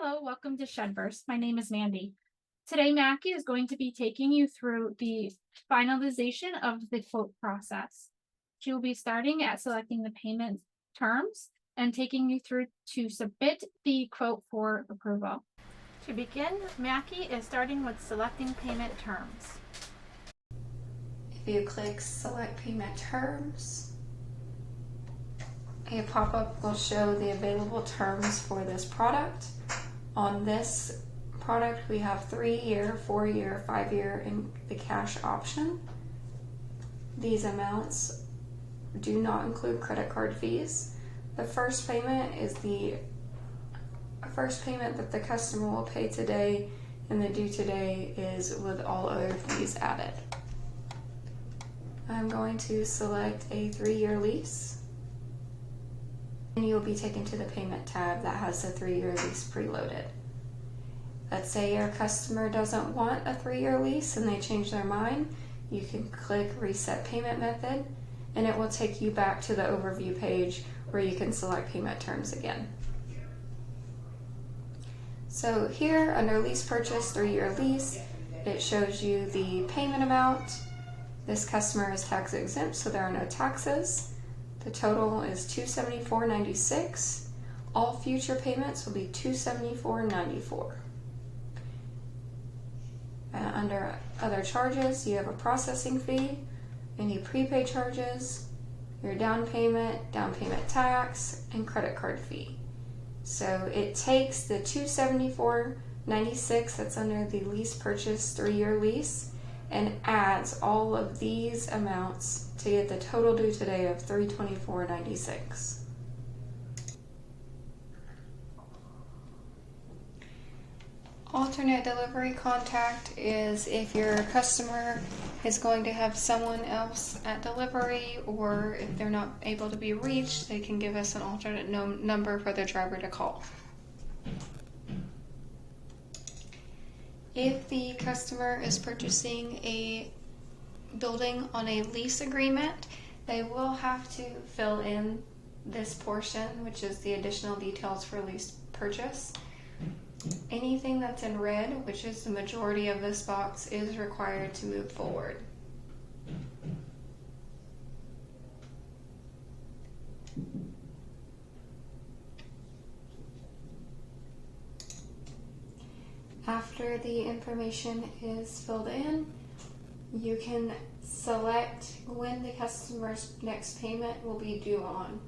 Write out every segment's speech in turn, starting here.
Hello, welcome to Shedverse. My name is Mandy. Today, Mackie is going to be taking you through the finalization of the quote process. She will be starting at selecting the payment terms and taking you through to submit the quote for approval. To begin, Mackie is starting with selecting payment terms. If you click Select Payment Terms, a pop-up will show the available terms for this product. On this product, we have 3-year, 4-year, 5-year, and the cash option. These amounts do not include credit card fees. The first payment is the first payment that the customer will pay today, and the due today is with all other fees added. I'm going to select a 3-year lease. And you'll be taken to the payment tab that has the 3-year lease preloaded. Let's say your customer doesn't want a 3-year lease and they change their mind. You can click Reset Payment Method and it will take you back to the overview page where you can select payment terms again. So here under Lease Purchase 3-year lease, it shows you the payment amount. This customer is tax exempt, so there are no taxes. The total is $274.96. All future payments will be $274.94. Under other charges, you have a processing fee, any prepaid charges, your down payment tax, and credit card fee. So it takes the $274.96 that's under the lease purchase 3-year lease and adds all of these amounts to get the total due today of $324.96. Alternate delivery contact is if your customer is going to have someone else at delivery, or if they're not able to be reached, they can give us an alternate number for the driver to call. If the customer is purchasing a building on a lease agreement, they will have to fill in this portion, which is the additional details for lease purchase. Anything that's in red, which is the majority of this box, is required to move forward. After the information is filled in, you can select when the customer's next payment will be due on.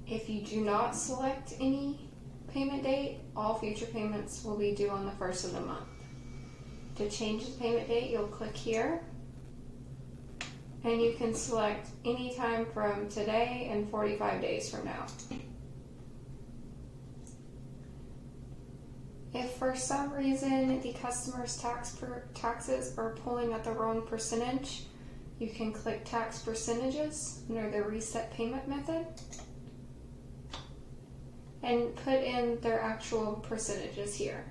If you do not select any payment date, all future payments will be due on the first of the month. To change the payment date, you'll click here, and you can select any time from today and 45 days from now. If for some reason the customer's taxes are pulling at the wrong percentage, you can click Tax Percentages under the Reset Payment Method and put in their actual percentages here.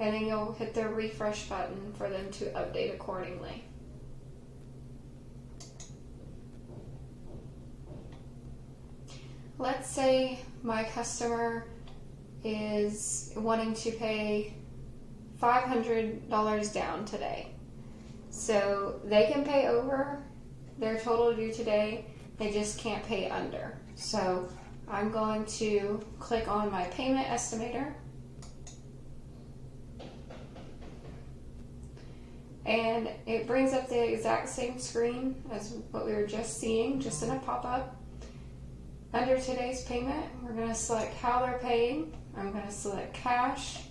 And then you'll hit the refresh button for them to update accordingly. Let's say my customer is wanting to pay $500 down today. So they can pay over their total due today, they just can't pay under. So I'm going to click on my payment estimator, and it brings up the exact same screen as what we were just seeing, just in a pop-up. Under today's payment, we're going to select how they're paying. I'm going to select cash,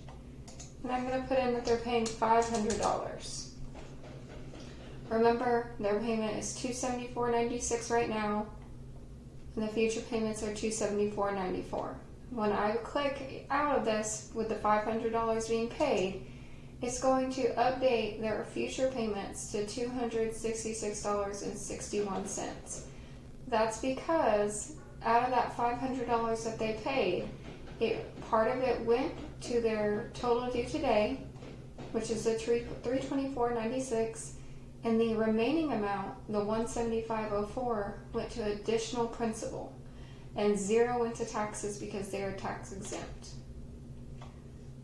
and I'm going to put in that they're paying $500. Remember, their payment is $274.96 right now, and the future payments are $274.94. When I click out of this with the $500 being paid, it's going to update their future payments to $266.61. That's because out of that $500 that they paid, part of it went to their total due today, which is the $324.96, and the remaining amount, the $175.04, went to additional principal, and $0 went to taxes because they are tax exempt.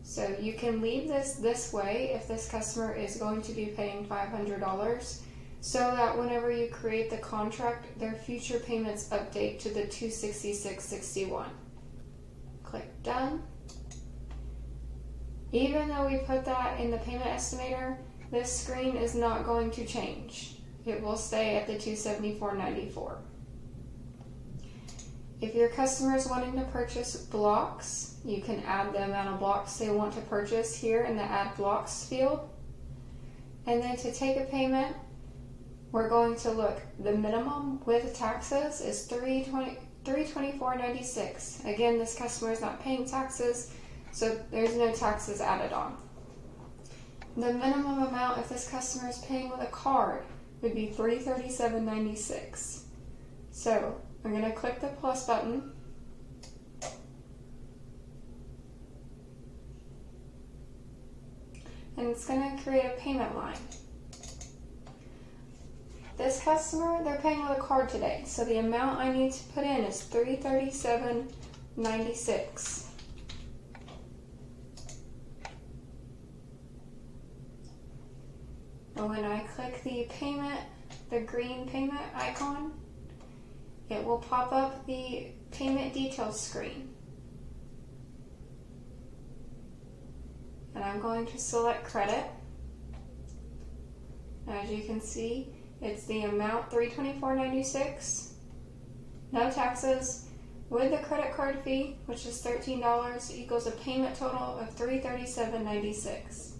So you can leave this way if this customer is going to be paying $500, so that whenever you create the contract, their future payments update to the $266.61. Click done. Even though we put that in the payment estimator, this screen is not going to change. It will stay at the $274.94. If your customer is wanting to purchase blocks, you can add the amount of blocks they want to purchase here in the Add Blocks field. And then to take a payment, we're going to look, the minimum with taxes is $324.96. Again, this customer is not paying taxes, so there's no taxes added on. The minimum amount if this customer is paying with a card would be $337.96. So I'm going to click the plus button. And it's going to create a payment line. This customer, they're paying with a card today, so the amount I need to put in is $337.96. And when I click the payment, the green payment icon, it will pop up the payment details screen. And I'm going to select credit. As you can see, it's the amount $324.96, no taxes, with the credit card fee, which is $13, equals a payment total of $337.96.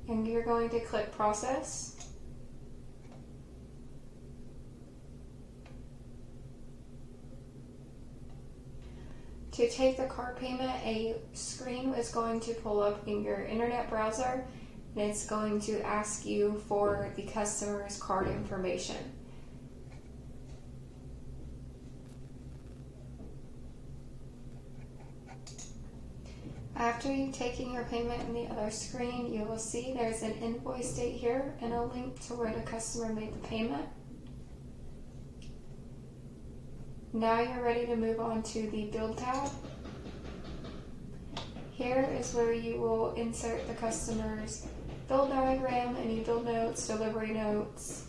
And you're going to click process. To take the card payment, a screen is going to pull up in your internet browser, and it's going to ask you for the customer's card information. After you've taken your payment in the other screen, you will see there's an invoice date here and a link to where the customer made the payment. Now you're ready to move on to the Build tab. Here is where you will insert the customer's build diagram, any build notes, delivery notes,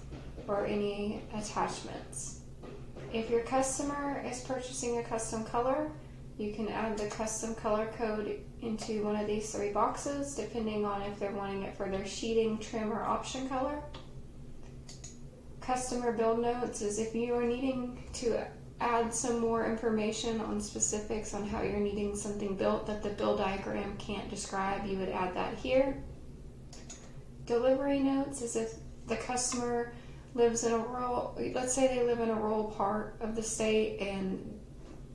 or any attachments. If your customer is purchasing a custom color, you can add the custom color code into one of these three boxes, depending on if they're wanting it for their sheeting, trim, or option color. Customer build notes is if you are needing to add some more information on specifics on how you're needing something built that the build diagram can't describe, you would add that here. Delivery notes is if the customer lives in a rural, let's say they live in a rural part of the state and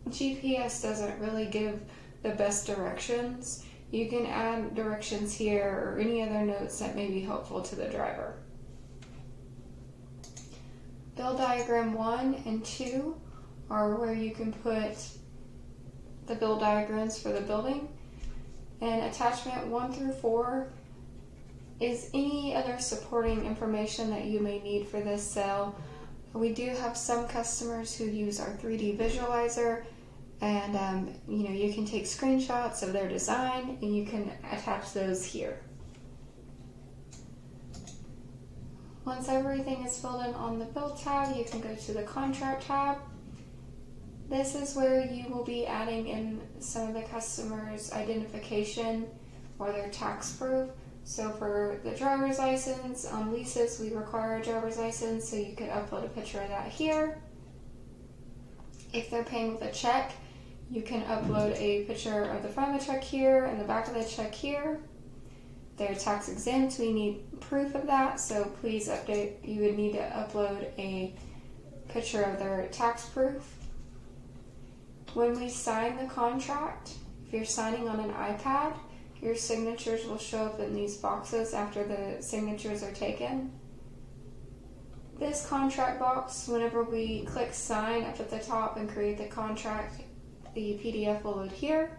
GPS doesn't really give the best directions. You can add directions here or any other notes that may be helpful to the driver. Build diagram 1 and 2 are where you can put the build diagrams for the building, and attachment 1 through 4 is any other supporting information that you may need for this sale. We do have some customers who use our 3D visualizer, and you can take screenshots of their design and you can attach those here. Once everything is filled in on the Build tab, you can go to the Contract tab. This is where you will be adding in some of the customer's identification or their tax proof. So for the driver's license, on leases we require a driver's license, so you could upload a picture of that here. If they're paying with a check, you can upload a picture of the front of the check here and the back of the check here. They're tax exempt, we need proof of that, so please update. You would need to upload a picture of their tax proof. When we sign the contract, if you're signing on an iPad, your signatures will show up in these boxes after the signatures are taken. This contract box, whenever we click sign up at the top and create the contract, the PDF will load here.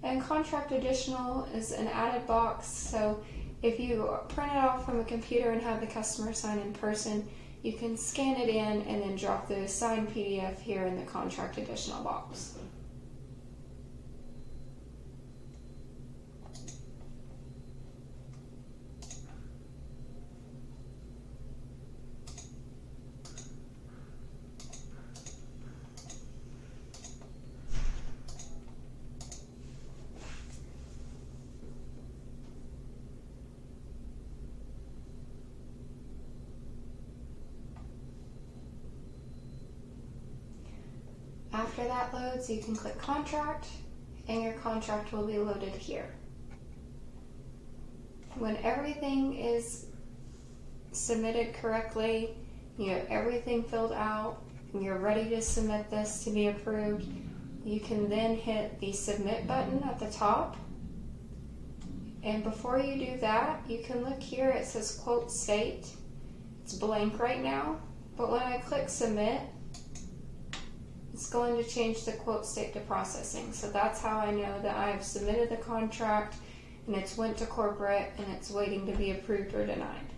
And contract additional is an added box, so if you print it off from a computer and have the customer sign in person, you can scan it in and then drop the signed PDF here in the contract additional box. After that loads, you can click contract and your contract will be loaded here. When everything is submitted correctly, you have everything filled out, and you're ready to submit this to be approved, you can then hit the submit button at the top. And before you do that, you can look here, it says quote state. It's blank right now, but when I click submit, it's going to change the quote state to processing. So that's how I know that I've submitted the contract and it's went to corporate and it's waiting to be approved or denied.